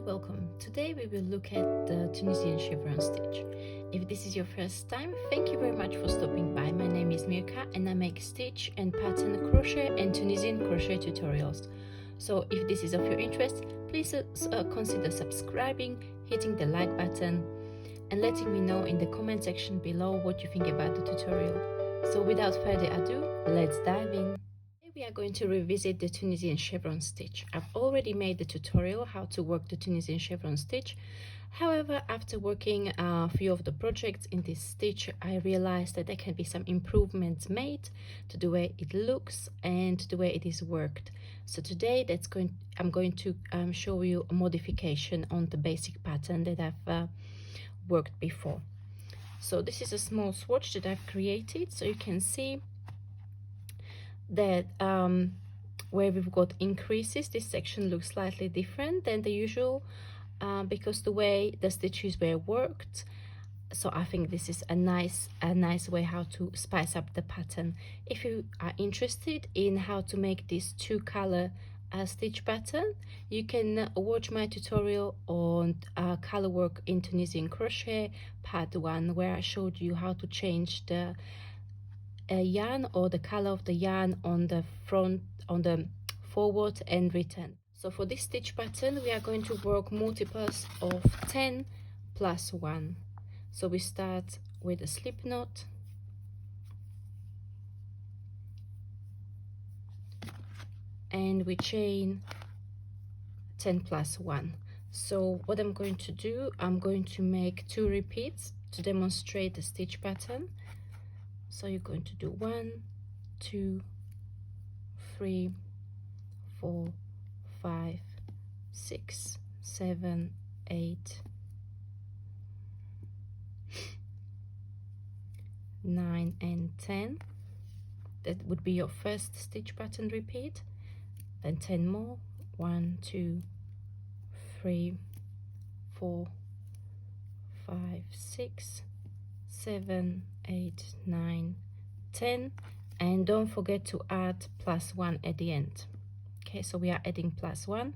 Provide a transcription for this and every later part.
welcome. Today we will look at the Tunisian Chevron Stitch. If this is your first time, thank you very much for stopping by. My name is Mirka and I make stitch and pattern crochet and Tunisian crochet tutorials. So if this is of your interest, please consider subscribing, hitting the like button and letting me know in the comment section below what you think about the tutorial. So without further ado, let's dive in. We are going to revisit the Tunisian Chevron Stitch. I've already made the tutorial how to work the Tunisian Chevron Stitch. However, after working a few of the projects in this stitch, I realized that there can be some improvements made to the way it looks and the way it is worked. So today I'm going to show you a modification on the basic pattern that I've worked before. So this is a small swatch that I've created, so you can see that where we've got increases, this section looks slightly different than the usual because the way the stitches were worked. So I think this is a nice way how to spice up the pattern. If you are interested in how to make this two-color stitch pattern, you can watch my tutorial on Colourwork in Tunisian crochet part 1, where I showed you how to change the yarn or the color of the yarn on the front, on the forward and return. So for this stitch pattern we are going to work multiples of 10 plus 1. So we start with a slip knot, and we chain 10 plus 1. So what I'm going to do, I'm going to make 2 repeats to demonstrate the stitch pattern. So you're going to do 1, 2, 3, 4, 5, 6, 7, 8, 9 and 10. That would be your first stitch pattern repeat. Then 10 more. 1, 2, 3, 4, 5, 6, 7, 8, 9, 10, and don't forget to add plus 1 at the end. Okay, so we are adding plus 1.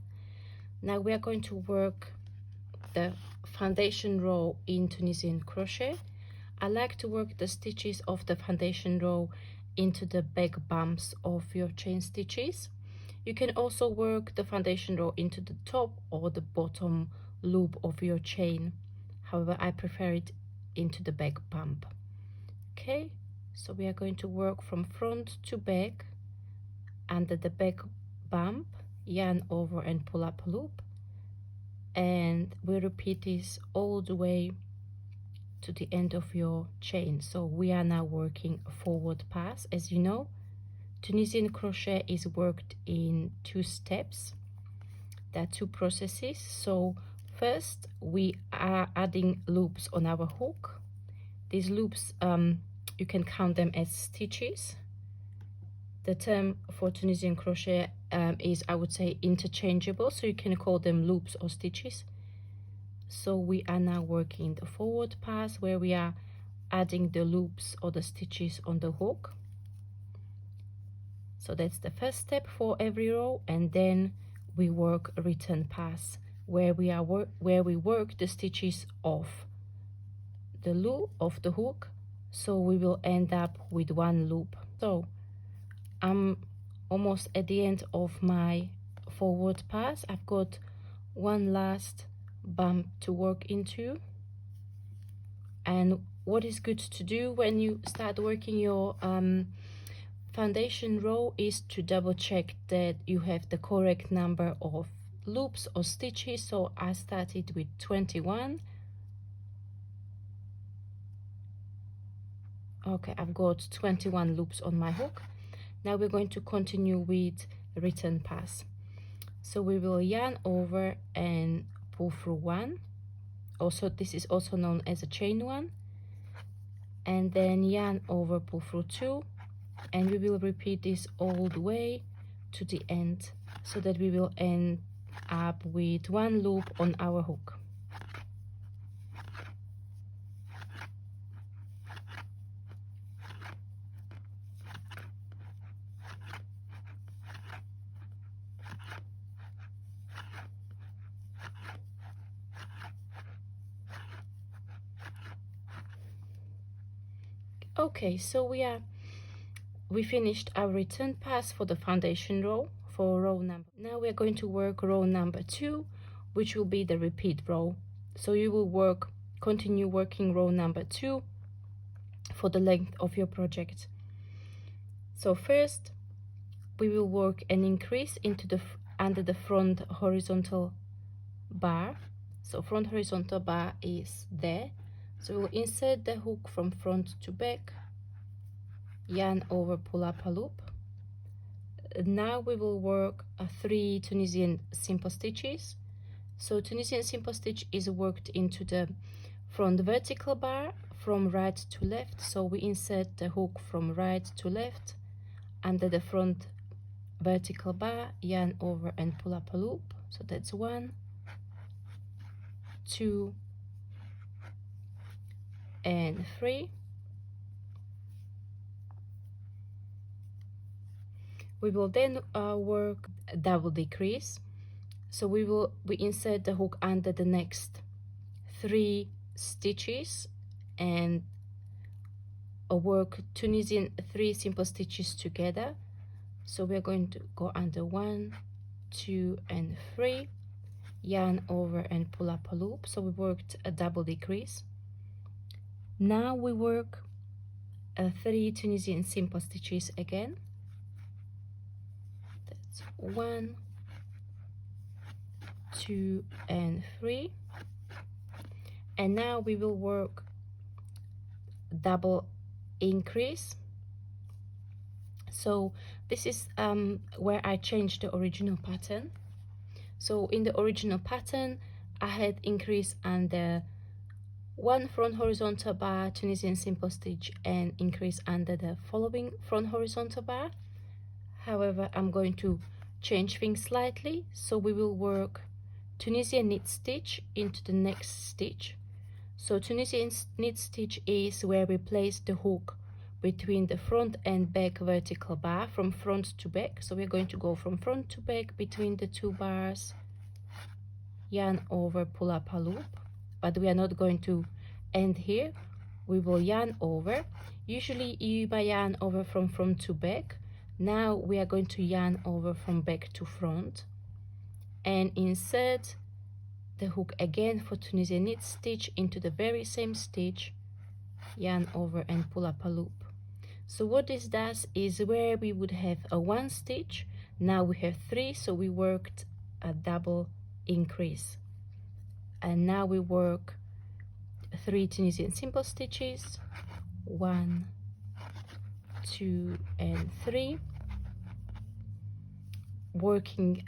Now we are going to work the foundation row in Tunisian crochet. I like to work the stitches of the foundation row into the back bumps of your chain stitches. You can also work the foundation row into the top or the bottom loop of your chain. However, I prefer it into the back bump. Okay, so we are going to work from front to back under the back bump, yarn over and pull up a loop, and we repeat this all the way to the end of your chain. So we are now working a forward pass. As you know, Tunisian crochet is worked in 2 steps. There are 2 processes. So first we are adding loops on our hook. These loops, you can count them as stitches. The term for Tunisian crochet is, I would say, interchangeable, so you can call them loops or stitches. So we are now working the forward pass where we are adding the loops or the stitches on the hook. So that's the first step for every row, and then we work a return pass where we work the stitches off the loop of the hook, so we will end up with 1 loop. So I'm almost at the end of my forward pass. I've got 1 last bump to work into, and what is good to do when you start working your foundation row is to double check that you have the correct number of loops or stitches. So I started with 21. Okay, I've got 21 loops on my hook. Now we're going to continue with return pass. So we will yarn over and pull through 1. Also, this is also known as a chain 1. And then yarn over, pull through 2. And we will repeat this all the way to the end, so that we will end up with 1 loop on our hook. Okay, so we finished our return pass for the foundation row, for row number. Now we are going to work row number 2, which will be the repeat row. So you will continue working row number 2 for the length of your project. So first we will work an increase into under the front horizontal bar. So front horizontal bar is there. So we'll insert the hook from front to back, yarn over, pull up a loop. Now we will work 3 Tunisian simple stitches. So Tunisian simple stitch is worked into the front vertical bar from right to left. So we insert the hook from right to left under the front vertical bar, yarn over and pull up a loop. So that's 1, 2 and 3. We will then work a double decrease. So we insert the hook under the next 3 stitches and work Tunisian 3 simple stitches together. So we're going to go under 1, 2 and 3, yarn over and pull up a loop. So we worked a double decrease. Now we work 3 Tunisian simple stitches again. That's 1, 2 and 3. And now we will work double increase. So this is where I changed the original pattern. So in the original pattern I had increase under 1 front horizontal bar, Tunisian simple stitch, and increase under the following front horizontal bar. However, I'm going to change things slightly. So we will work Tunisian knit stitch into the next stitch. So Tunisian knit stitch is where we place the hook between the front and back vertical bar from front to back. So we're going to go from front to back between the 2 bars, yarn over, pull up a loop, but we are not going to end here. We will yarn over. Usually you yarn over from front to back. Now we are going to yarn over from back to front and insert the hook again for Tunisian knit stitch into the very same stitch, yarn over and pull up a loop. So what this does is where we would have a 1 stitch, now we have 3, so we worked a double increase. And now we work 3 Tunisian simple stitches, 1, 2 and 3, working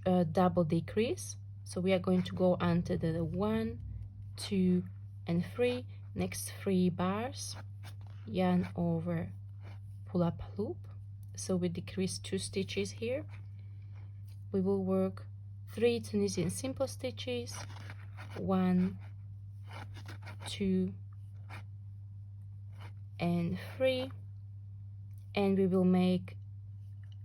a double decrease. So we are going to go under the 1, 2 and 3, next 3 bars, yarn over, pull up a loop. So we decrease 2 stitches here. We will work 3 Tunisian simple stitches, 1, 2 and 3, and we will make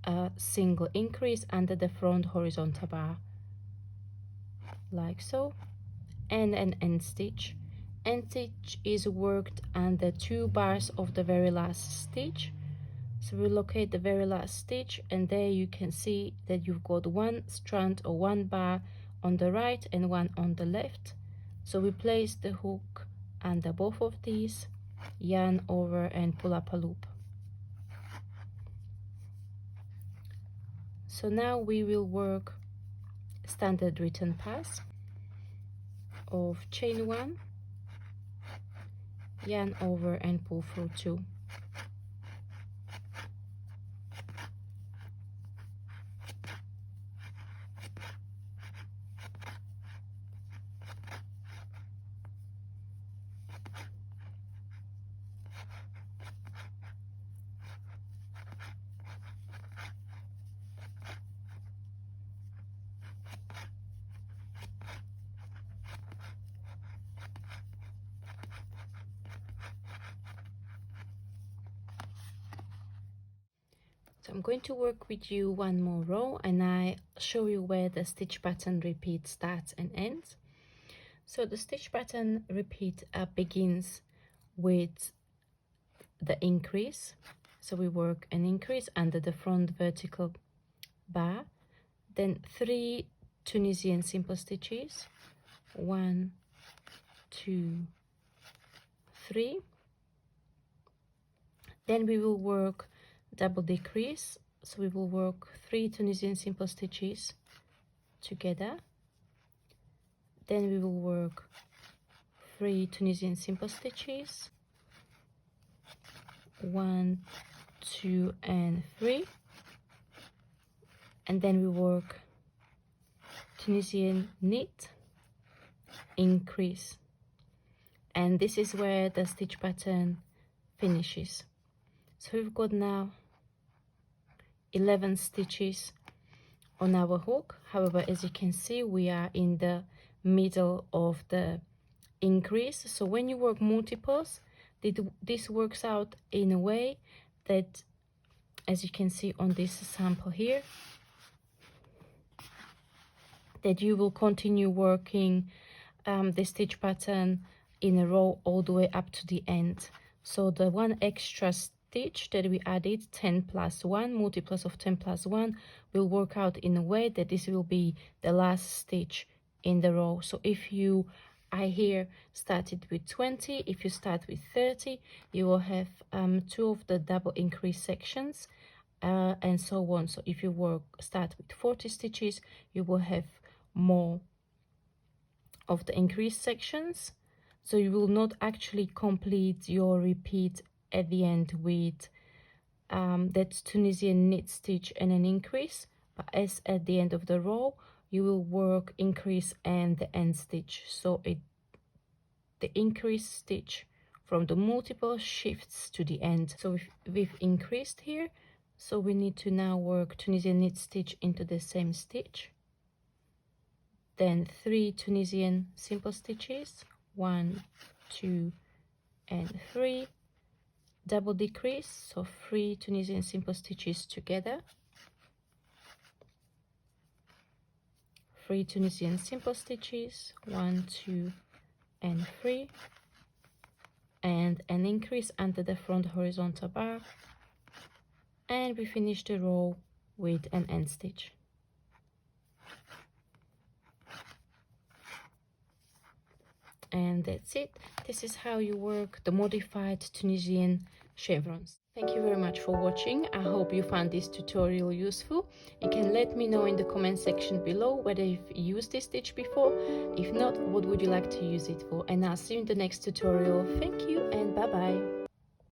a single increase under the front horizontal bar like so, and an end stitch. End stitch is worked under 2 bars of the very last stitch. So we locate the very last stitch, and there you can see that you've got 1 strand or 1 bar on the right and 1 on the left. So we place the hook under both of these, yarn over and pull up a loop. So now we will work standard return pass of chain 1, yarn over and pull through 2. So I'm going to work with you 1 more row, and I show you where the stitch pattern repeat starts and ends. So the stitch pattern repeat begins with the increase. So we work an increase under the front vertical bar, then 3 Tunisian simple stitches, 1, 2, 3. Then we will work double decrease, so we will work 3 Tunisian simple stitches together. Then we will work 3 Tunisian simple stitches, 1, 2 and 3, and then we work Tunisian knit, increase, and this is where the stitch pattern finishes. So we've got now 11 stitches on our hook. However, as you can see, we are in the middle of the increase. So when you work multiples, this works out in a way that, as you can see on this sample here, that you will continue working the stitch pattern in a row all the way up to the end. So the one extra stitch that we added, 10 plus 1, multiples of 10 plus 1, will work out in a way that this will be the last stitch in the row. So if you I here started with 20, if you start with 30, you will have 2 of the double increase sections, and so on. So if you start with 40 stitches, you will have more of the increase sections. So you will not actually complete your repeat at the end with that Tunisian knit stitch and an increase, but as at the end of the row you will work increase and the end stitch. So the increase stitch from the multiple shifts to the end. So we've increased here, so we need to now work Tunisian knit stitch into the same stitch, then 3 Tunisian simple stitches, 1, 2 and 3, double decrease, so 3 Tunisian simple stitches together, 3 Tunisian simple stitches, 1, 2 and 3, and an increase under the front horizontal bar, and we finish the row with an end stitch. And that's it. This is how you work the modified Tunisian chevrons. Thank you very much for watching. I hope you found this tutorial useful. You can let me know in the comment section below whether you've used this stitch before. If not, what would you like to use it for? And I'll see you in the next tutorial. Thank you and bye bye.